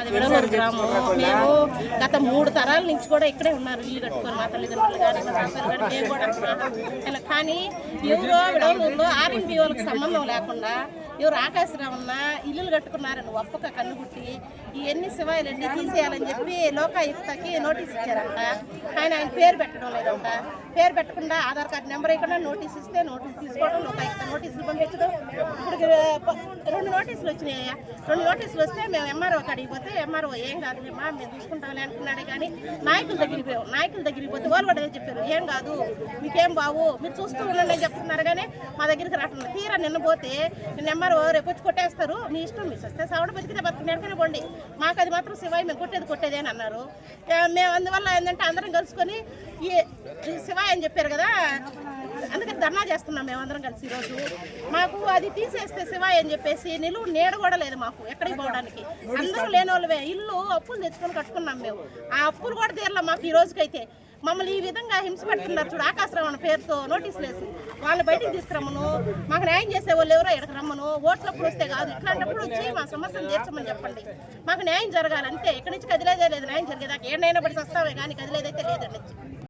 అది విడవలూరు గ్రామం. మేము గత 3 తరాల నుంచి కూడా ఇక్కడే ఉన్నారు, ఇల్లు కట్టుకొని మా తల్లిదండ్రులు కానీ మా తాతలు కానీ మేము కూడా అంటున్నాం. కానీ ఎవరో విడవలూరులో ఆర్ఎంపీ వాళ్ళకి సంబంధం లేకుండా ఎవరు ఆకాశరామన్న ఇల్లులు కట్టుకున్నారని ఒప్పక కన్నుగుట్టి ఇవన్నీ శివాయిలన్నీ తీసేయాలని చెప్పి లోకాయుక్తకి నోటీస్ ఇచ్చారంట. ఆయన పేరు పెట్టడం లేదంట. పేరు పెట్టకుండా ఆధార్ కార్డు నెంబర్ ఇవ్వకుండా నోటీస్ ఇస్తే నోటీస్ తీసుకోవడం, లోకాయుక్త నోటీసులు పంపించడం. ఇప్పుడు 2 నోటీసులు వచ్చినాయి. 2 నోటీసులు వస్తే మేము ఎంఆర్ఓ కాడికి పోతే ఎంఆర్ఓ ఏం కాదు మేము చూసుకుంటామని అంటున్నాడే. కానీ నాయకుల దగ్గరికి పోయాం. నాయకుల దగ్గరికి పోతే వాళ్ళు కూడా చెప్పారు, ఏం కాదు మీకేం బావు మీరు చూస్తూ ఉండండి అని చెప్తున్నారు. కానీ మా దగ్గరికి రావట్లేదు. తీరా నిన్న పోతే నిన్న ఎంఆర్ఓ రేపు వచ్చి కొట్టేస్తారు, మీ ఇష్టం మీ వస్తే సవడ బతికితే బతుకుని ఎక్కడికైనా పోండి, మాకు అది మాత్రం శివాయి మేము కొట్టేది అని అన్నారు. మేము అందువల్ల ఏంటంటే అందరం కలుసుకొని ఈ శివాయి అని చెప్పారు కదా, అందుకని ధర్నా చేస్తున్నాం మేమందరం కలిసి. ఈరోజు మాకు అది తీసేస్తే శివాయి అని చెప్పేసి నిలువు నీడ కూడా లేదు మాకు ఎక్కడికి పోవడానికి. అందరూ లేని వాళ్ళవే ఇల్లు అప్పులు తెచ్చుకొని కట్టుకున్నాం మేము. ఆ అప్పులు కూడా తీరలా మాకు ఈ రోజుకైతే. మమ్మల్ని ఈ విధంగా హింస పెడుతున్నారు చూడు, ఆకాశరామన్న పేరుతో నోటీసులు వేసి వాళ్ళని బయటికి తీసుకురమ్మను, మాకు న్యాయం చేసే వాళ్ళు ఎవరో ఎక్కడికి రమ్మను, ఓట్లప్పుడు వస్తే కాదు ఇట్లాంటప్పుడు వచ్చి మా సమస్యను తీర్చమని చెప్పండి. మాకు న్యాయం జరగాలంటే ఇక్కడి నుంచి కదిలేదే లేదు, న్యాయం జరిగేదాకా ఏడైనా పడి వస్తామే కానీ కదిలేదైతే లేదండి.